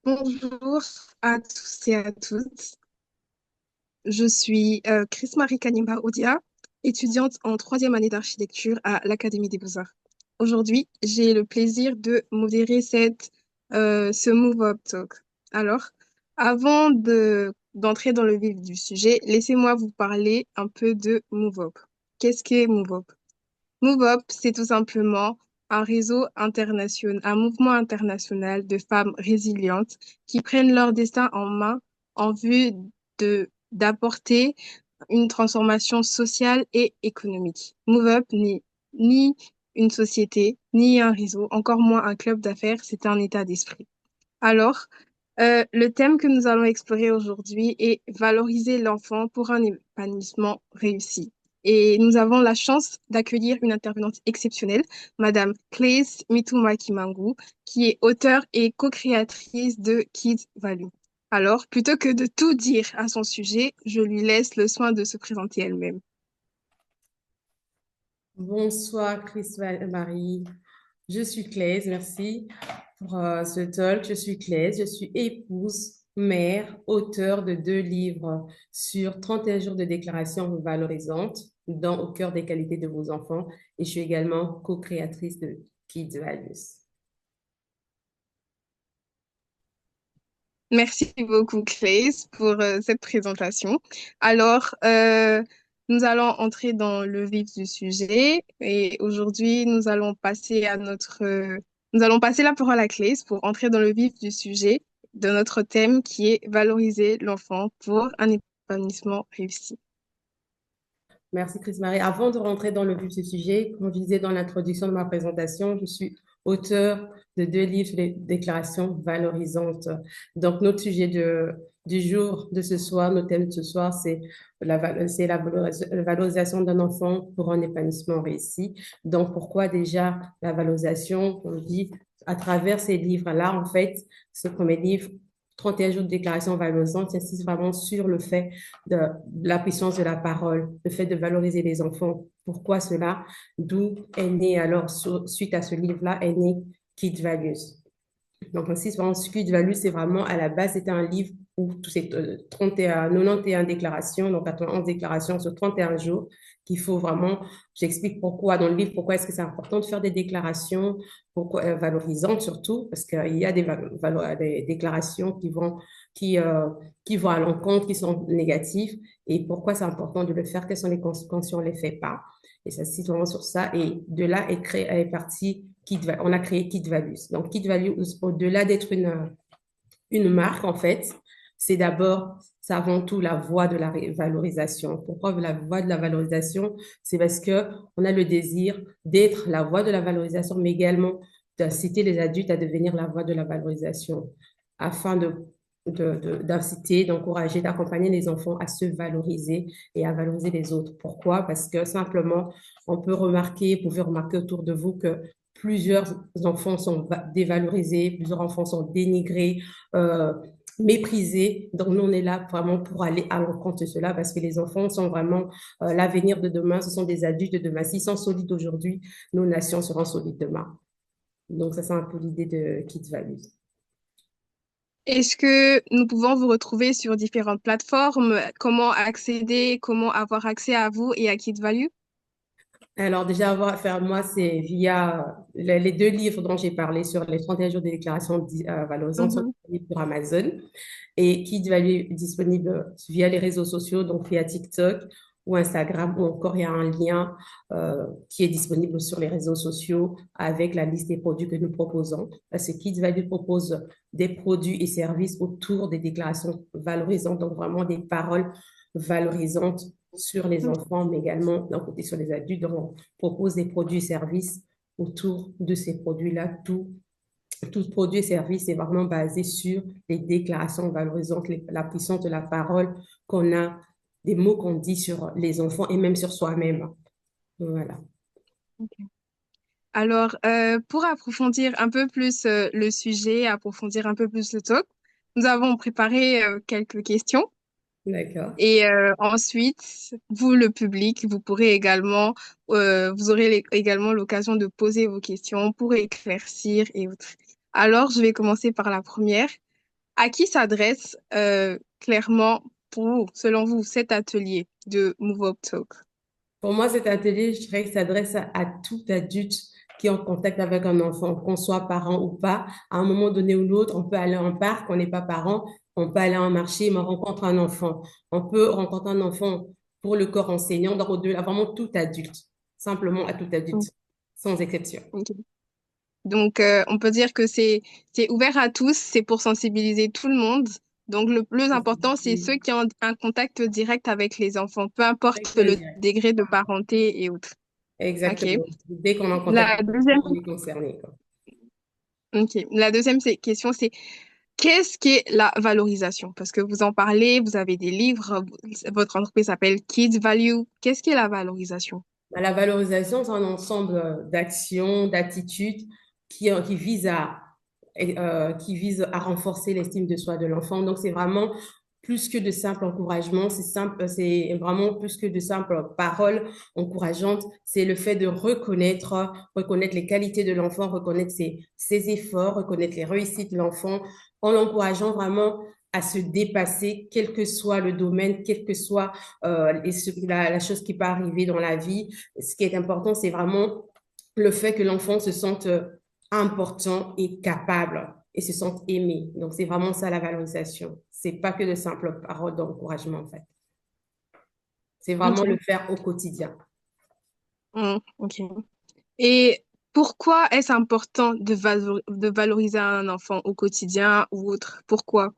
Bonjour à tous et à toutes. Je suis Chris-Marie Kanimba Odia, étudiante en troisième année d'architecture à l'Académie des Beaux-Arts. Aujourd'hui, j'ai le plaisir de modérer ce Move Up Talk. Alors, d'entrer dans le vif du sujet, laissez-moi vous parler un peu de Move Up. Qu'est-ce qu'est Move Up? Move Up, c'est tout simplement un réseau international, un mouvement international de femmes résilientes qui prennent leur destin en main en vue d'apporter une transformation sociale et économique. Move Up n'est ni une société, ni un réseau, encore moins un club d'affaires, c'est un état d'esprit. Alors, le thème que nous allons explorer aujourd'hui est valoriser l'enfant pour un épanouissement réussi. Et nous avons la chance d'accueillir une intervenante exceptionnelle, Madame Claes Mituma Kimangu, qui est auteure et co-créatrice de Kids Value. Alors, plutôt que de tout dire à son sujet, je lui laisse le soin de se présenter elle-même. Bonsoir, Marie. Je suis Claise, merci pour ce talk. Je suis Claise, je suis épouse, mère, auteure de 2 livres sur 31 jours de déclaration valorisante dans Au cœur des qualités de vos enfants. Et je suis également co-créatrice de Kids Values. Merci beaucoup, Claes, pour cette présentation. Alors, nous allons entrer dans le vif du sujet et aujourd'hui, nous allons passer la parole à Claes pour entrer dans le vif du sujet de notre thème qui est valoriser l'enfant pour un épanouissement réussi. Merci, Chris-Marie. Avant de rentrer dans le vif du sujet, comme je disais dans l'introduction de ma présentation, je suis auteur de 2 livres de déclarations valorisantes. Donc, notre sujet du jour, de ce soir, notre thème de ce soir, c'est la valorisation d'un enfant pour un épanouissement réussi. Donc, pourquoi déjà la valorisation? On dit, à travers ces livres-là, en fait, ce premier livre, 31 jours de déclaration valorisante, insiste vraiment sur le fait de la puissance de la parole, le fait de valoriser les enfants. Pourquoi cela? D'où est né alors, suite à ce livre-là, est né Kid Values. Donc, ainsi, vraiment, Squid Value, c'est vraiment, à la base, c'était un livre où tous ces 31, 91 déclarations, donc 91 déclarations sur 31 jours, qu'il faut vraiment, j'explique pourquoi dans le livre, pourquoi est-ce que c'est important de faire des déclarations, pourquoi, valorisantes surtout, parce qu'il y a des déclarations qui vont à l'encontre, qui sont négatives, et pourquoi c'est important de le faire, quelles sont les conséquences si on ne les fait pas. Et ça se cite vraiment sur ça, et de là est parti on a créé Kid Values. Donc, Kid Values, au-delà d'être une marque, en fait, c'est avant tout la voie de la valorisation. Pourquoi la voie de la valorisation? C'est parce que on a le désir d'être la voie de la valorisation, mais également d'inciter les adultes à devenir la voie de la valorisation, afin d'inciter, d'encourager, d'accompagner les enfants à se valoriser et à valoriser les autres. Pourquoi? Parce que simplement, vous pouvez remarquer autour de vous que plusieurs enfants sont dévalorisés, plusieurs enfants sont dénigrés, euh, méprisés. Donc, nous, on est là vraiment pour aller à l'encontre de cela parce que les enfants sont vraiment l'avenir de demain. Ce sont des adultes de demain. S'ils sont solides aujourd'hui, nos nations seront solides demain. Donc, ça, c'est un peu l'idée de Kids Values. Est-ce que nous pouvons vous retrouver sur différentes plateformes? Comment accéder, comment avoir accès à vous et à Kids Value? Alors, déjà, avoir affaire à moi, c'est via les 2 livres dont j'ai parlé sur les 31 jours de déclaration valorisantes sont Mhm. disponibles sur Amazon et qui va être disponible via les réseaux sociaux, donc via TikTok ou Instagram, ou encore il y a un lien qui est disponible sur les réseaux sociaux avec la liste des produits que nous proposons. Parce que Kids Value propose des produits et services autour des déclarations valorisantes, donc vraiment des paroles valorisantes sur les enfants, mais également d'un côté sur les adultes. Donc, on propose des produits et services autour de ces produits-là. Tout produit et service est vraiment basé sur les déclarations valorisantes, la puissance de la parole qu'on a, des mots qu'on dit sur les enfants et même sur soi-même. Voilà. Alors, pour approfondir un peu plus le sujet, approfondir un peu plus le talk, nous avons préparé quelques questions. D'accord. Et ensuite, vous, le public, vous aurez également l'occasion de poser vos questions pour éclaircir et autres. Alors, je vais commencer par la première. À qui s'adresse clairement, pour vous, selon vous, cet atelier de Move Up Talk? Pour moi, cet atelier, je dirais qu'il s'adresse à tout adulte qui est en contact avec un enfant, qu'on soit parent ou pas. À un moment donné ou l'autre, on peut aller en parc, on n'est pas parent, on peut aller en marché, mais on rencontre un enfant. On peut rencontrer un enfant pour le corps enseignant, donc au-delà, vraiment tout adulte, simplement à tout Mm, adulte, sans exception. ok. Donc, on peut dire que c'est ouvert à tous, c'est pour sensibiliser tout le monde. Donc, le plus important, c'est ceux qui ont un contact direct avec les enfants, peu importe Avec le plaisir. degré de parenté et autres. OK. Exactement. Dès qu'on est en contact La avec deuxième, l'enfant, on est concerné, quoi. ok. La deuxième question, c'est qu'est-ce qu'est la valorisation? Parce que vous en parlez, vous avez des livres, votre entreprise s'appelle Kids Value. Qu'est-ce qu'est la valorisation? Bah, la valorisation, c'est un ensemble d'actions, d'attitudes qui visent qui vise à renforcer l'estime de soi de l'enfant. Donc, c'est vraiment plus que de simples encouragements, c'est vraiment plus que de simples paroles encourageantes. C'est le fait de reconnaître les qualités de l'enfant, reconnaître ses efforts, reconnaître les réussites de l'enfant, en l'encourageant vraiment à se dépasser, quel que soit le domaine, quel que soit la chose qui peut arriver dans la vie. Ce qui est important, c'est vraiment le fait que l'enfant se sente important et capable et se sente aimé. Donc, c'est vraiment ça la valorisation. C'est pas que de simples paroles d'encouragement, en fait. C'est vraiment le OK. faire au quotidien. OK. Et pourquoi est-ce important de valoriser un enfant au quotidien ou autre? Pourquoi?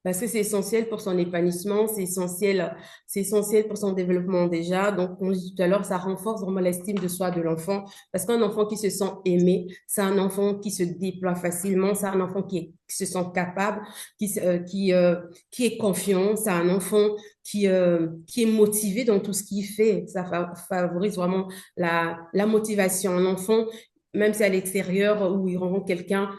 Parce que c'est essentiel pour son épanouissement, c'est essentiel pour son développement déjà. Donc, comme je disais tout à l'heure, ça renforce vraiment l'estime de soi de l'enfant. Parce qu'un enfant qui se sent aimé, c'est un enfant qui se déploie facilement, c'est un enfant qui se sent capable, qui est confiant, c'est un enfant qui est motivé dans tout ce qu'il fait. Ça favorise vraiment la motivation. Un enfant, même si à l'extérieur où il rencontre quelqu'un,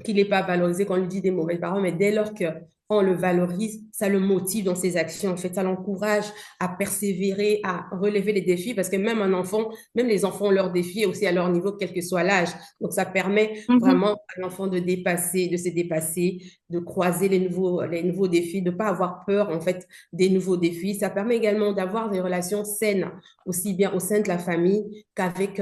qu'il n'est pas valorisé, qu'on lui dit des mauvaises paroles, mais dès lors qu'on le valorise, ça le motive dans ses actions. En fait, ça l'encourage à persévérer, à relever les défis, parce que même un enfant, même les enfants ont leurs défis aussi à leur niveau, quel que soit l'âge. Donc, ça permet Mhm, vraiment à l'enfant de se dépasser, de croiser les nouveaux défis, de ne pas avoir peur, en fait, des nouveaux défis. Ça permet également d'avoir des relations saines, aussi bien au sein de la famille qu'avec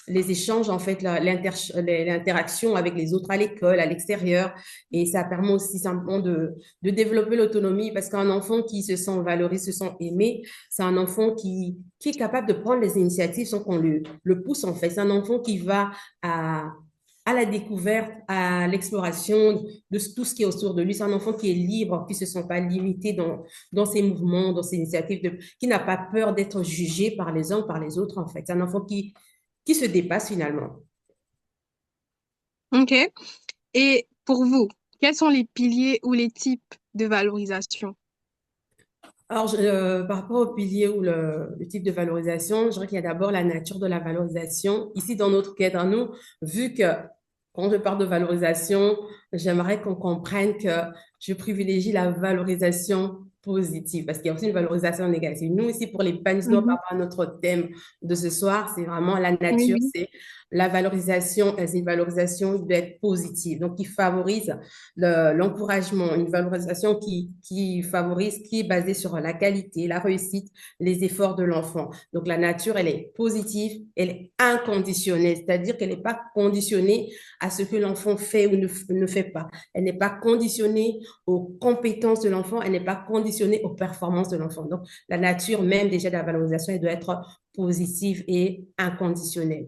les échanges, en fait, l'interaction avec les autres à l'école, à l'extérieur. Et ça permet aussi simplement de développer l'autonomie parce qu'un enfant qui se sent valorisé, se sent aimé, c'est un enfant qui est capable de prendre les initiatives sans qu'on le pousse, en fait. C'est un enfant qui va à, à la découverte, à l'exploration de tout ce qui est autour de lui. C'est un enfant qui est libre, qui ne se sent pas limité dans ses mouvements, dans ses initiatives, qui n'a pas peur d'être jugé par les uns ou par les autres, en fait. C'est un enfant qui se dépasse finalement. OK. Et pour vous, quels sont les piliers ou les types de valorisation? Alors, par rapport au pilier ou le type de valorisation, je dirais qu'il y a d'abord la nature de la valorisation. Ici, dans notre cadre, à nous, vu que quand je parle de valorisation, j'aimerais qu'on comprenne que je privilégie la valorisation positive parce qu'il y a aussi une valorisation négative. Nous, ici, pour les panisnois, par Mhm. rapport à notre thème de ce soir, c'est vraiment la Oui, nature, oui. c'est la valorisation, c'est une valorisation qui doit être positive, donc qui favorise l'encouragement, une valorisation qui favorise, qui est basée sur la qualité, la réussite, les efforts de l'enfant. Donc la nature, elle est positive, elle est inconditionnelle, c'est-à-dire qu'elle n'est pas conditionnée à ce que l'enfant fait ou ne fait pas. Elle n'est pas conditionnée aux compétences de l'enfant, elle n'est pas conditionnée aux performances de l'enfant. Donc la nature même déjà de la valorisation, elle doit être positive et inconditionnelle.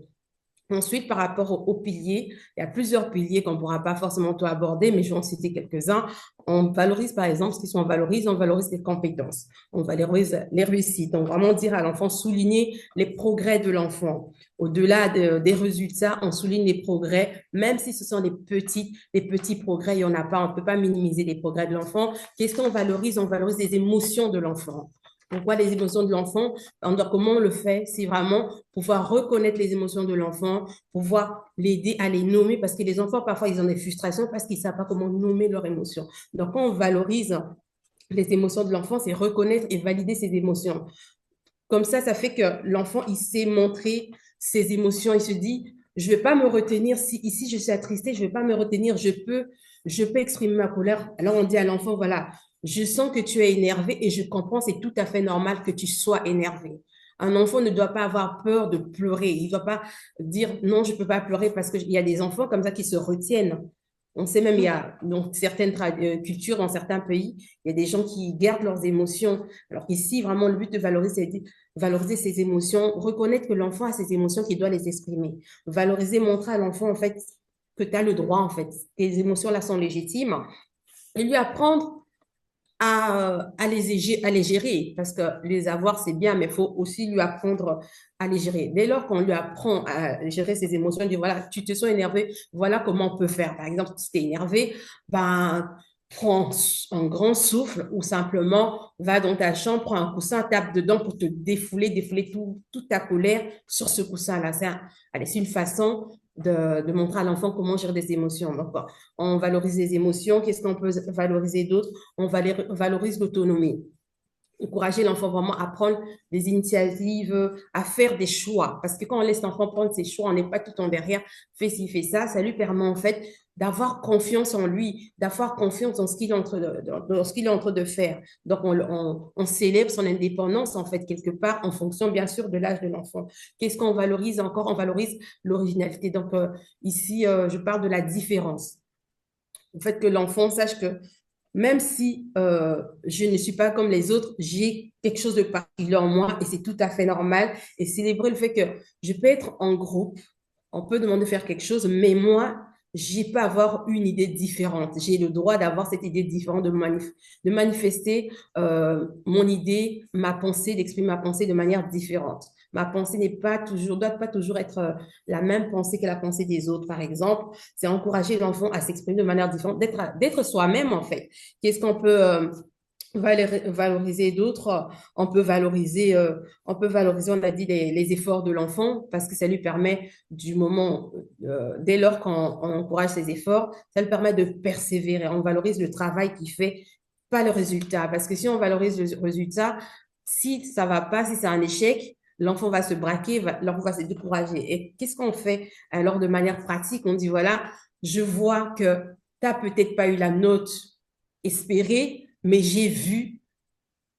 Ensuite, par rapport aux piliers, il y a plusieurs piliers qu'on ne pourra pas forcément tout aborder, mais je vais en citer quelques-uns. On valorise, par exemple, ce qui sont on valorise les compétences, on valorise les réussites. Donc, vraiment dire à l'enfant, souligner les progrès de l'enfant. Au-delà des résultats, on souligne les progrès, même si ce sont les petits progrès, il n'y en a pas, on ne peut pas minimiser les progrès de l'enfant. Qu'est-ce qu'on valorise? On valorise les émotions de l'enfant. Pourquoi les émotions de l'enfant? Comment on le fait? C'est vraiment pouvoir reconnaître les émotions de l'enfant, pouvoir l'aider à les nommer, parce que les enfants, parfois, ils ont des frustrations parce qu'ils ne savent pas comment nommer leurs émotions. Donc, quand on valorise les émotions de l'enfant, c'est reconnaître et valider ses émotions. Comme ça fait que l'enfant, il sait montrer ses émotions. Il se dit, je ne vais pas me retenir. Si ici, je suis attristé, je ne vais pas me retenir. je peux exprimer ma colère. Alors on dit à l'enfant, voilà, je sens que tu es énervé et je comprends, c'est tout à fait normal que tu sois énervé. Un enfant ne doit pas avoir peur de pleurer. Il ne doit pas dire non, je ne peux pas pleurer parce qu'il y a des enfants comme ça qui se retiennent. On sait même, il y a donc certaines cultures dans certains pays, il y a des gens qui gardent leurs émotions. Alors qu'ici, vraiment, le but de valoriser ses émotions, reconnaître que l'enfant a ses émotions, qu'il doit les exprimer. Valoriser, montrer à l'enfant, en fait, que tu as le droit, en fait. Tes émotions là sont légitimes. Et lui apprendre à les gérer, parce que les avoir, c'est bien, mais il faut aussi lui apprendre à les gérer. Dès lors qu'on lui apprend à gérer ses émotions, il dit, voilà, tu te sens énervé, voilà comment on peut faire. Par exemple, si tu es énervé, ben, prends un grand souffle ou simplement va dans ta chambre, prends un coussin, tape dedans pour te défouler toute ta colère sur ce coussin-là. C'est une façon de montrer à l'enfant comment gérer des émotions. Donc, on valorise les émotions. Qu'est-ce qu'on peut valoriser d'autre? On valorise l'autonomie. Encourager l'enfant vraiment à prendre des initiatives, à faire des choix. Parce que quand on laisse l'enfant prendre ses choix, on n'est pas tout en derrière, fais ci, fais ça lui permet en fait d'avoir confiance en lui, d'avoir confiance dans ce qu'il est dans ce qu'il est en train de faire. Donc, on célèbre son indépendance, en fait, quelque part, en fonction, bien sûr, de l'âge de l'enfant. Qu'est-ce qu'on valorise encore? On valorise l'originalité. Donc, ici, je parle de la différence. Le fait que l'enfant sache que même si je ne suis pas comme les autres, j'ai quelque chose de particulier en moi et c'est tout à fait normal. Et célébrer le fait que je peux être en groupe, on peut demander de faire quelque chose, mais moi, j'ai pas avoir une idée différente. J'ai le droit d'avoir cette idée différente, de manifester mon idée, ma pensée, d'exprimer ma pensée de manière différente. Ma pensée doit pas toujours être la même pensée que la pensée des autres, par exemple. C'est encourager l'enfant à s'exprimer de manière différente, d'être soi-même, en fait. Qu'est-ce qu'on peut valoriser d'autres? On peut valoriser, on a dit, les efforts de l'enfant parce que ça lui permet dès lors qu'on encourage ses efforts, ça lui permet de persévérer. On valorise le travail qu'il fait, pas le résultat. Parce que si on valorise le résultat, si ça va pas, si c'est un échec, l'enfant va se braquer, l'enfant va se décourager. Et qu'est-ce qu'on fait alors de manière pratique? On dit, voilà, je vois que tu n'as peut-être pas eu la note espérée, mais j'ai vu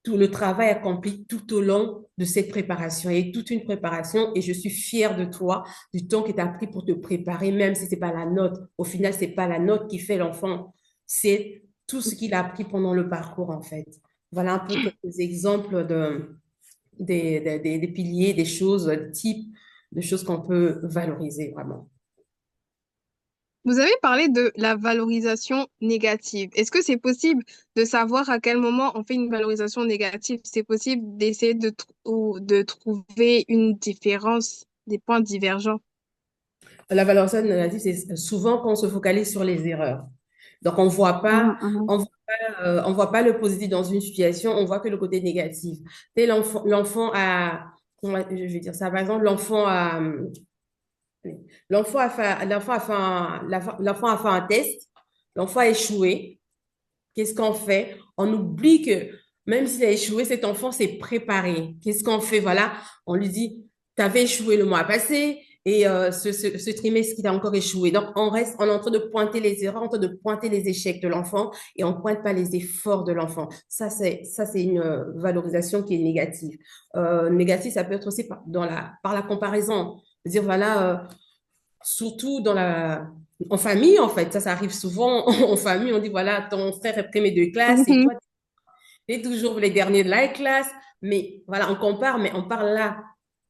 tout le travail accompli tout au long de cette préparation. Il y a toute une préparation et je suis fière de toi, du temps que tu as pris pour te préparer, même si c'est pas la note. Au final, c'est pas la note qui fait l'enfant, c'est tout ce qu'il a appris pendant le parcours, en fait. Voilà un peu quelques exemples des piliers, des choses, types de choses qu'on peut valoriser vraiment. Vous avez parlé de la valorisation négative. Est-ce que c'est possible de savoir à quel moment on fait une valorisation négative? C'est possible d'essayer ou de trouver une différence, des points divergents. La valorisation négative, c'est souvent quand on se focalise sur les erreurs. Donc, Mhm, mhm. on voit pas le positif dans une situation, on voit que le côté négatif. Tu sais, l'enfant a, je vais dire ça, par exemple, l'enfant a fait un test, l'enfant a échoué. Qu'est-ce qu'on fait? On oublie que même s'il a échoué, cet enfant s'est préparé. Qu'est-ce qu'on fait? Voilà, on lui dit, tu avais échoué le mois passé et ce trimestre, il a encore échoué. Donc, on est en train de pointer les erreurs, en train de pointer les échecs de l'enfant et on ne pointe pas les efforts de l'enfant. Ça, c'est une valorisation qui est négative. Négative, ça peut être aussi par la comparaison. Dire, voilà, surtout en famille, en fait. Ça arrive souvent en famille. On dit, voilà, ton frère est premier de classe et toi, Mhm. tu es toujours les derniers de la classe. Mais voilà, on compare, mais on parle là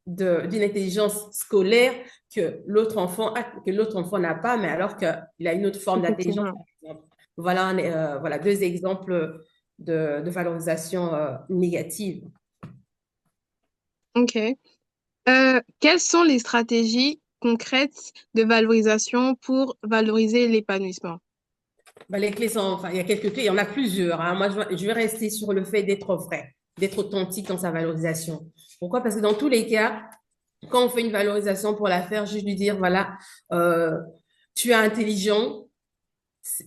d'une intelligence scolaire que l'autre enfant n'a pas, mais alors qu'il a une autre forme d'intelligence, Effectivement. par exemple. Voilà, voilà deux exemples de valorisation négative. OK. Quelles sont les stratégies concrètes de valorisation pour valoriser l'épanouissement? Ben, les clés sont, enfin, il y a quelques clés, il y en a plusieurs, hein. Moi, je vais rester sur le fait d'être vrai, d'être authentique dans sa valorisation. Pourquoi? Parce que dans tous les cas, quand on fait une valorisation pour la faire, juste lui dire, voilà, euh, tu es intelligent,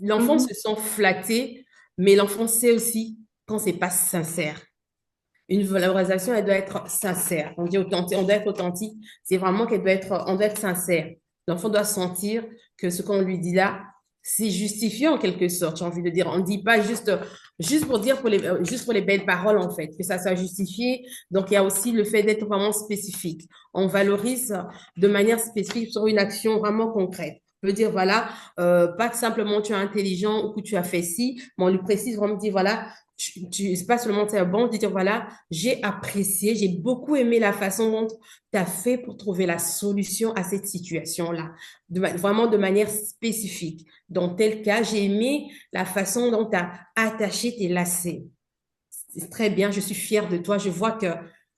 l'enfant Mhm. se sent flatté, mais l'enfant sait aussi quand c'est pas sincère. Une valorisation, elle doit être sincère. On dit authentique, on doit être authentique. C'est vraiment on doit être sincère. L'enfant doit sentir que ce qu'on lui dit là, c'est justifié en quelque sorte, j'ai envie de dire. On ne dit pas juste pour dire juste pour les belles paroles, en fait, que ça soit justifié. Donc, il y a aussi le fait d'être vraiment spécifique. On valorise de manière spécifique sur une action vraiment concrète. On peut dire, voilà, pas que simplement tu es intelligent ou que tu as fait ci, mais on lui précise vraiment, dit, voilà, c'est pas seulement c'est bon, de dire, voilà, j'ai apprécié, j'ai beaucoup aimé la façon dont tu as fait pour trouver la solution à cette situation-là, vraiment de manière spécifique. Dans tel cas, j'ai aimé la façon dont tu as attaché tes lacets. C'est très bien, je suis fière de toi. Je vois que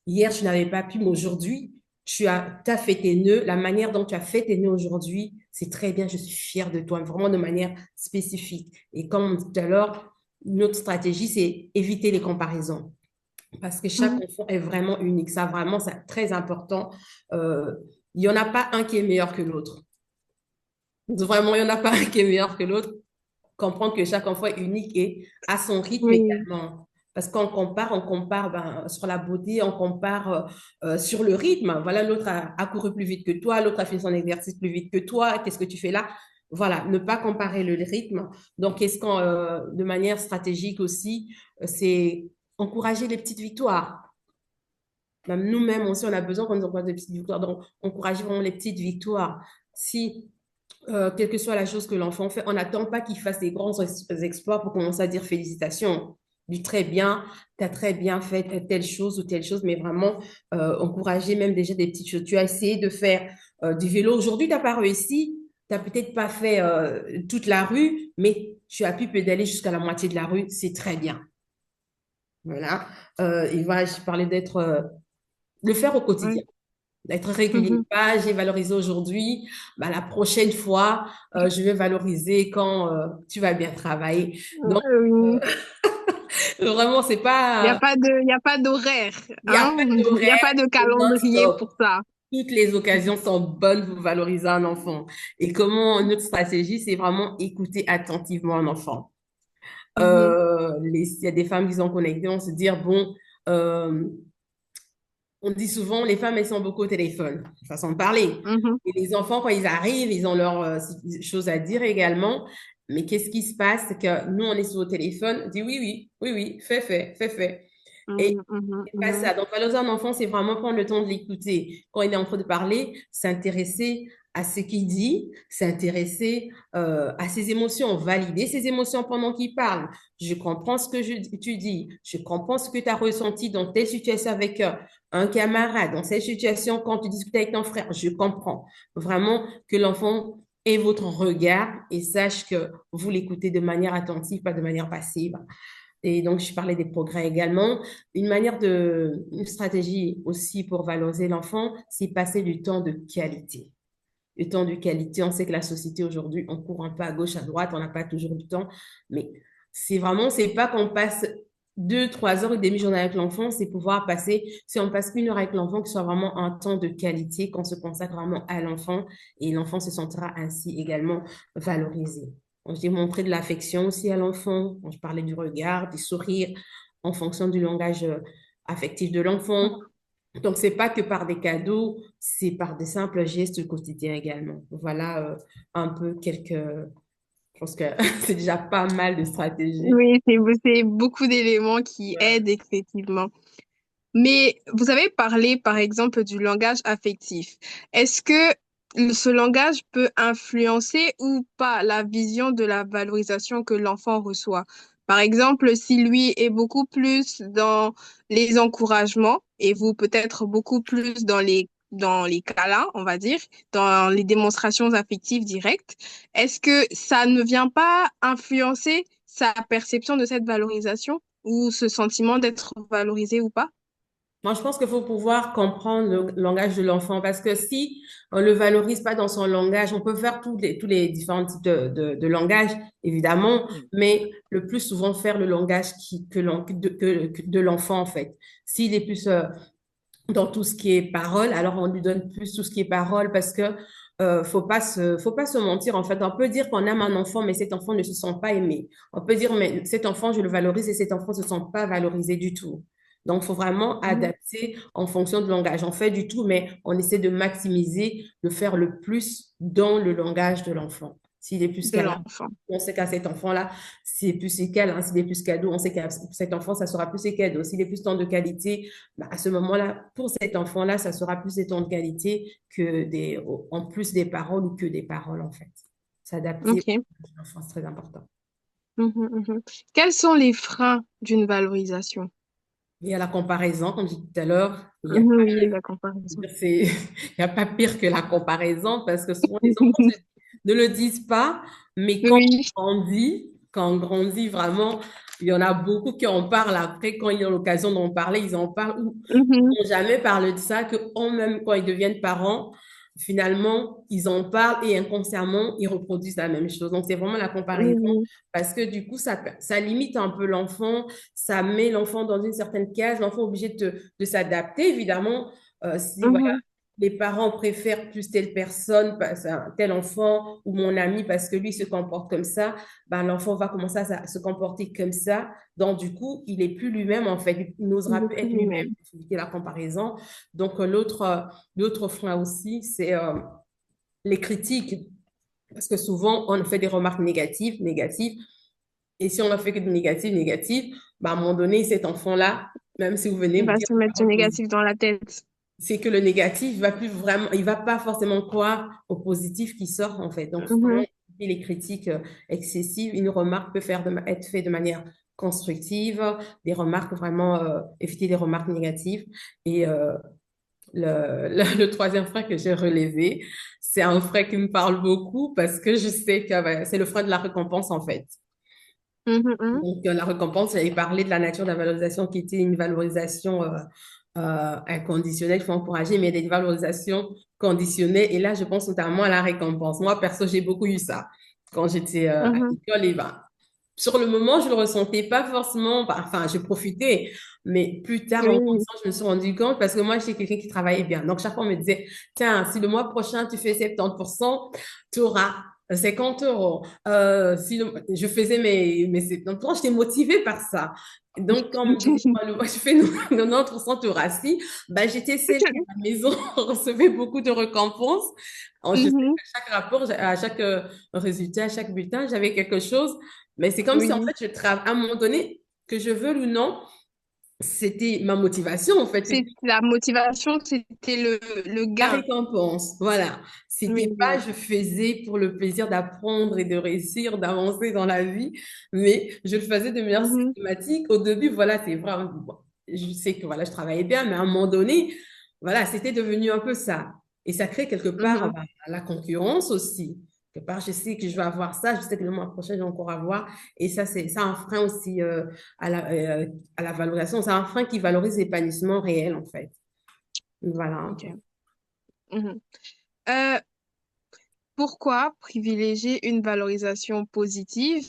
hier, tu n'avais pas pu, mais aujourd'hui, t'as fait tes nœuds. La manière dont tu as fait tes nœuds aujourd'hui, c'est très bien, je suis fière de toi, vraiment de manière spécifique. Et comme tout à l'heure, notre stratégie, c'est éviter les comparaisons. Parce que chaque Mhm. enfant est vraiment unique. Ça, vraiment, c'est très important. Euh, il n'y en a pas un qui est meilleur que l'autre. Vraiment, il n'y en a pas un qui est meilleur que l'autre. Comprendre que chaque enfant est unique et à son rythme Oui. également. Parce on compare ben, sur la beauté, on compare sur le rythme. Voilà, l'autre a couru plus vite que toi, l'autre a fait son exercice plus vite que toi. Qu'est-ce que tu fais là? Voilà, ne pas comparer le rythme. Donc, de manière stratégique aussi, c'est encourager les petites victoires. Même nous-mêmes aussi, on a besoin qu'on nous encourage des petites victoires. Donc, encourager vraiment les petites victoires. Si quelle que soit la chose que l'enfant fait, on n'attend pas qu'il fasse des grands exploits pour commencer à dire félicitations. Du très bien, tu as très bien fait telle chose ou telle chose, mais vraiment encourager même déjà des petites choses. Tu as essayé de faire du vélo. Aujourd'hui, tu n'as pas réussi. Tu n'as peut-être pas fait toute la rue, mais tu as pu pédaler jusqu'à la moitié de la rue. C'est très bien. Voilà. Et voilà, je parlais le faire au quotidien Oui. d'être régulier. Mhm. Pas, j'ai valorisé aujourd'hui, bah, la prochaine fois, je vais valoriser quand tu vas bien travailler. Donc, Oui. vraiment, c'est pas, Il y a pas d'horaire, il n'y a hein? pas Il y a d'horaire, pas de c'est calendrier non-stop. pour ça. Toutes les occasions sont bonnes pour valoriser un enfant. Et comment notre stratégie, c'est vraiment écouter attentivement un enfant. Mhm. Il y a des femmes qui sont connectées, on se dit, bon, euh, on dit souvent, les femmes, elles sont beaucoup au téléphone, façon de parler. Mhm. Et les enfants, quand ils arrivent, ils ont leurs choses à dire également. Mais qu'est-ce qui se passe? C'est que nous, on est sur le téléphone, on dit oui, oui, oui, oui, fais. Et Mhm. Mhm. c'est pas Mhm. ça. Donc, valoriser un enfant, c'est vraiment prendre le temps de l'écouter. Quand il est en train de parler, s'intéresser à ce qu'il dit, s'intéresser à ses émotions, valider ses émotions pendant qu'il parle. Je comprends ce que tu dis. Je comprends ce que tu as ressenti dans telle situation avec un camarade, dans cette situation quand tu discutes avec ton frère. Je comprends. Vraiment que l'enfant ait votre regard et sache que vous l'écoutez de manière attentive, pas de manière passive. Et donc, je parlais des progrès également. Une stratégie aussi pour valoriser l'enfant, c'est passer du temps de qualité. Le temps de qualité, on sait que la société aujourd'hui, on court un peu à gauche, à droite, on n'a pas toujours du temps, mais c'est pas qu'on passe 2, 3 heures, une demi-journée avec l'enfant, c'est pouvoir passer, si on passe 1 heure avec l'enfant, que ce soit vraiment un temps de qualité, qu'on se consacre vraiment à l'enfant et l'enfant se sentira ainsi également valorisé. Donc, j'ai montré de l'affection aussi à l'enfant. Je parlais du regard, du sourire, en fonction du langage affectif de l'enfant. Donc, c'est pas que par des cadeaux, c'est par des simples gestes quotidiens également. Voilà un peu je pense que c'est déjà pas mal de stratégies. Oui, c'est beaucoup d'éléments qui Ouais. aident effectivement. Mais vous avez parlé, par exemple, du langage affectif. Est-ce que ce langage peut influencer ou pas la vision de la valorisation que l'enfant reçoit? Par exemple, si lui est beaucoup plus dans les encouragements et vous peut-être beaucoup plus dans les câlins, on va dire, dans les démonstrations affectives directes, est-ce que ça ne vient pas influencer sa perception de cette valorisation ou ce sentiment d'être valorisé ou pas? Moi, je pense qu'il faut pouvoir comprendre le langage de l'enfant parce que si on le valorise pas dans son langage, on peut faire tous les différents types de langage, évidemment, mais le plus souvent faire le langage que de l'enfant, en fait. S'il est plus dans tout ce qui est parole, alors on lui donne plus tout ce qui est parole parce que faut pas se mentir en fait. On peut dire qu'on aime un enfant, mais cet enfant ne se sent pas aimé. On peut dire mais cet enfant je le valorise et cet enfant ne se sent pas valorisé du tout. Donc, il faut vraiment Mhm. adapter en fonction du langage. On fait du tout, mais on essaie de maximiser, de faire le plus dans le langage de l'enfant. S'il est plus de câlin, l'enfant. on sait qu'à cet enfant-là, c'est plus ses câlins. S'il est plus cadeau, on sait qu'à cet enfant, ça sera plus ses cadeaux. S'il est plus temps de qualité, bah, à ce moment-là, pour cet enfant-là, ça sera plus des temps de qualité en plus des paroles ou que des paroles, en fait. S'adapter Ok. à l'enfant, c'est très important. Mhm, mhm. Quels sont les freins d'une valorisation? Il y a la comparaison, comme j'ai dit tout à l'heure, Mhm, oui, la comparaison. il y a pas pire que la comparaison parce que souvent les enfants ne le disent pas, mais Oui. quand on grandit vraiment, il y en a beaucoup qui en parlent après, quand ils ont l'occasion d'en parler, ils en parlent ou Mhm, n'ont jamais parlé de ça, que même quand ils deviennent parents, finalement, ils en parlent et inconsciemment, ils reproduisent la même chose. Donc, c'est vraiment la comparaison oui. parce que du coup, ça limite un peu l'enfant, ça met l'enfant dans une certaine case, l'enfant est obligé de s'adapter, évidemment. Si voilà, Mhm, les parents préfèrent plus telle personne, tel enfant ou mon ami parce que lui se comporte comme ça, ben, l'enfant va commencer à se comporter comme ça. Donc, du coup, il est plus lui-même, en fait. Il n'osera il est plus plus être lui-même. lui-même. Il faut éviter la comparaison. Donc, l'autre frein aussi, c'est les critiques. Parce que souvent, on fait des remarques négatives. Et si on ne fait que des négatives, ben, à un moment donné, cet enfant-là, même si vous venez Il me va dire se des mettre du paroles positives, négatif dans la tête. c'est que le négatif va plus vraiment, il va pas forcément croire au positif qui sort en fait. Donc, il faut Mhm, vraiment éviter les critiques excessives. Une remarque peut être faite de manière constructive, des remarques vraiment, éviter les remarques négatives. Et le troisième frein que j'ai relevé, c'est un frein qui me parle beaucoup parce que je sais que c'est le frein de la récompense en fait. mhm, mhm. Donc, la récompense, j'avais parlé de la nature de la valorisation qui était une valorisation inconditionnelle, il faut encourager, mais des valorisations conditionnées. Et là, je pense notamment à la récompense. Moi, perso, j'ai beaucoup eu ça quand j'étais à Mhm. l'école. Et ben, sur le moment, je ne le ressentais pas forcément. Enfin, je profitais. Mais plus tard, en Oui. grandissant, je me suis rendu compte parce que moi, j'étais quelqu'un qui travaillait bien. Donc, chaque fois, on me disait, tiens, si le mois prochain, tu fais 70%, tu auras 50 euros. Si je faisais mes 70%, j'étais motivée par ça. Donc, quand on me disait, je fais 90%, tu auras si, ben, j'étais celle qui, à la maison, recevait beaucoup de récompenses. Alors, je sais Mhm. qu'à chaque rapport, à chaque résultat, à chaque bulletin, j'avais quelque chose. Mais c'est comme si, en Oui. fait, à un moment donné, que je veuille ou non, c'était ma motivation, en fait. C'est la motivation, c'était le La gain. récompense, voilà. Oui, C'était pas oui. je faisais pour le plaisir d'apprendre et de réussir, d'avancer dans la vie, mais je le faisais de manière Mhm. systématique. Au début, voilà, c'est vraiment, bon, je sais que voilà, je travaillais bien, mais à un moment donné, voilà, c'était devenu un peu ça. Et ça crée quelque part Mhm. bah, la concurrence aussi. Quelque part, je sais que je vais avoir ça, je sais que le mois prochain, je vais encore avoir. Et ça, c'est ça un frein aussi à la valorisation. C'est un frein qui valorise l'épanouissement réel, en fait. Voilà. Ok. Mhm. Euh, Pourquoi privilégier une valorisation positive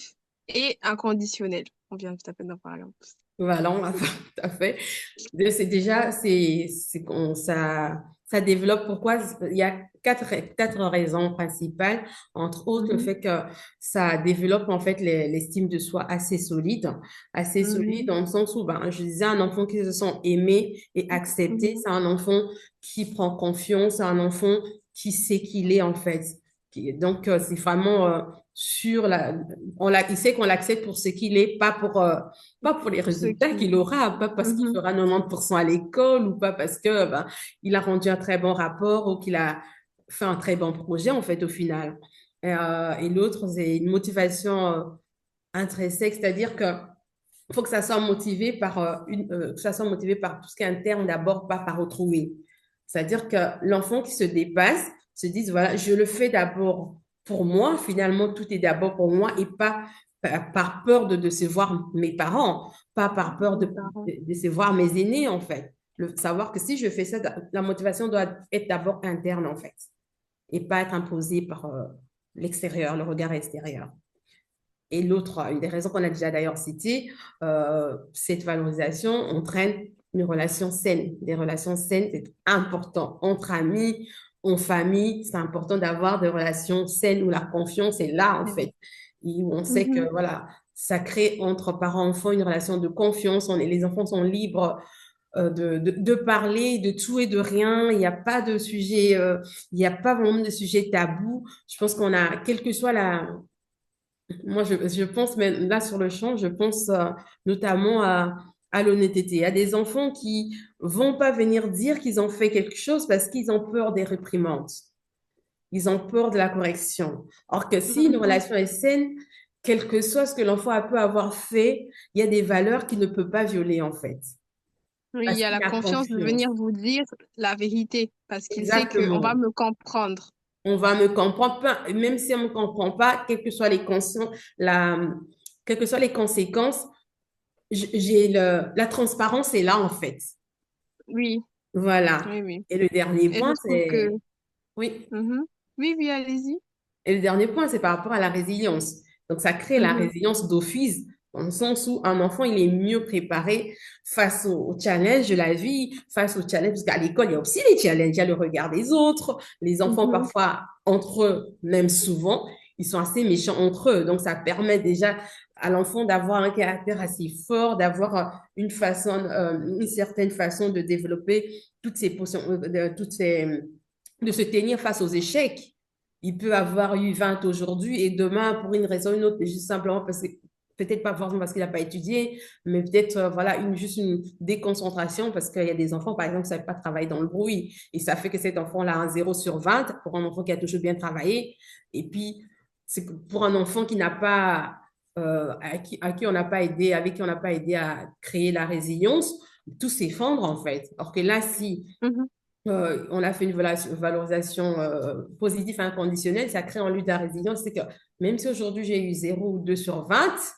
et inconditionnelle? On vient tout à fait d'en parler en plus. Voilà, on va faire tout à fait. C'est déjà, ça développe. Pourquoi? Il y a quatre raisons principales. Entre autres, le Mhm. fait que ça développe en fait l'estime de soi assez solide Mhm. dans le sens où, ben, je disais, un enfant qui se sent aimé et accepté, Mhm. c'est un enfant qui prend confiance, c'est un enfant qui sait qu'il est en fait. Donc, c'est vraiment sur il sait qu'on l'accepte pour ce qu'il est, pas pour les Pour ceux résultats qui... qu'il aura, pas parce qu'il Mhm. fera 90% à l'école ou pas parce que ben, il a rendu un très bon rapport ou qu'il a fait un très bon projet en fait au final. Et l'autre, c'est une motivation intrinsèque, c'est-à-dire que faut que ça soit motivé par que ça soit motivé par tout ce qui est interne d'abord, pas par autrui. C'est-à-dire que l'enfant qui se dépasse se dit voilà, je le fais d'abord pour moi. Finalement, tout est d'abord pour moi et pas par peur de décevoir mes parents, pas par peur Les parents. de décevoir mes aînés en fait. Savoir que si je fais ça, la motivation doit être d'abord interne en fait et pas être imposée par l'extérieur, le regard extérieur. Et l'autre, une des raisons qu'on a déjà d'ailleurs citées, cette valorisation entraîne une relation saine. Des relations saines, c'est important. Entre amis, en famille, c'est important d'avoir des relations saines où la confiance est là, en fait. Et où on sait Mhm. que, voilà, ça crée entre parents-enfants une relation de confiance. Les enfants sont libres de parler de tout et de rien. Il n'y a pas de sujet, il n'y a pas vraiment de sujet tabou. Je pense qu'on a, quelle que soit la, moi, je pense, mais là, sur le champ, je pense notamment à l'honnêteté. Il y a des enfants qui vont pas venir dire qu'ils ont fait quelque chose parce qu'ils ont peur des réprimandes. Ils ont peur de la correction. Or que si une Mhm. relation est saine, quel que soit ce que l'enfant peut avoir fait, il y a des valeurs qu'il ne peut pas violer, en fait. Oui, il Parce y a qu'il la a confiance de confiance. venir vous dire la vérité parce qu'il sait qu'on va Exactement. me comprendre. On va me comprendre, même si on ne me comprend pas, quelles que soient les la, quelles que soient les conséquences, la transparence est là, en fait. Oui, Voilà. oui, oui. Et le dernier Et je point, trouve que... oui. Mhm. Oui, oui, allez-y. Et le dernier point, c'est par rapport à la résilience. Donc, ça crée la Mhm. résilience d'office, dans le sens où un enfant, il est mieux préparé face au challenge de la vie, face au challenge, parce qu'à l'école, il y a aussi les challenges, il y a le regard des autres. Les enfants, Mhm. parfois, entre eux, même souvent, ils sont assez méchants entre eux. Donc, ça permet déjà à l'enfant d'avoir un caractère assez fort, d'avoir une certaine façon de développer toutes ces potions, de se tenir face aux échecs. Il peut avoir eu 20 aujourd'hui et demain, pour une raison ou une autre, juste simplement parce que, peut-être pas forcément parce qu'il n'a pas étudié, mais peut-être, voilà, juste une déconcentration parce qu'il y a des enfants, par exemple, qui ne savent pas travailler dans le bruit. Et ça fait que cet enfant-là a un 0/20 pour un enfant qui a toujours bien travaillé. Et puis, c'est pour un enfant qui n'a pas, à qui on n'a pas aidé, avec qui on n'a pas aidé à créer la résilience, tout s'effondre en fait. Alors que là, si Mhm. on a fait une valorisation positive inconditionnelle, ça crée en lui de la résilience. C'est que même si aujourd'hui j'ai eu 0 ou 2/20,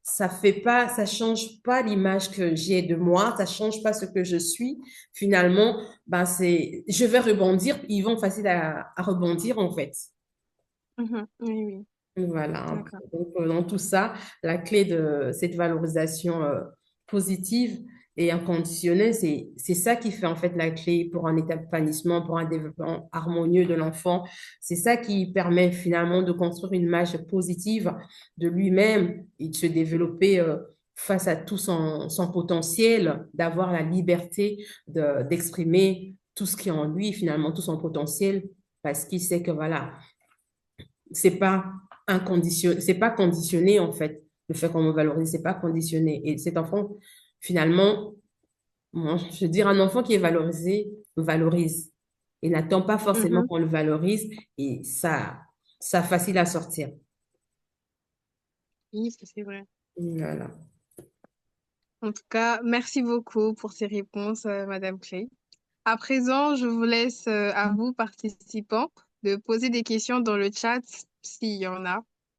ça fait pas, ça change pas l'image que j'ai de moi, ça change pas ce que je suis. Finalement, ben je vais rebondir, ils vont facile à rebondir en fait. Mhm. Oui, oui, Voilà. d'accord. Donc, dans tout ça, la clé de cette valorisation positive et inconditionnelle, c'est ça qui fait en fait la clé pour un épanouissement, pour un développement harmonieux de l'enfant. C'est ça qui permet finalement de construire une image positive de lui-même et de se développer face à tout son potentiel, d'avoir la liberté d'exprimer tout ce qui est en lui, finalement, tout son potentiel, parce qu'il sait que voilà, c'est pas c'est pas conditionné en fait. Le fait qu'on me valorise, c'est pas conditionné. Et cet enfant, finalement, moi, je veux dire, un enfant qui est valorisé valorise et n'attend pas forcément Mhm. qu'on le valorise et ça facile à sortir. Oui, ça, c'est vrai. Voilà. En tout cas, merci beaucoup pour ces réponses, Madame Clay. À présent, je vous laisse à vous, participants, de poser des questions dans le chat s'il y en a.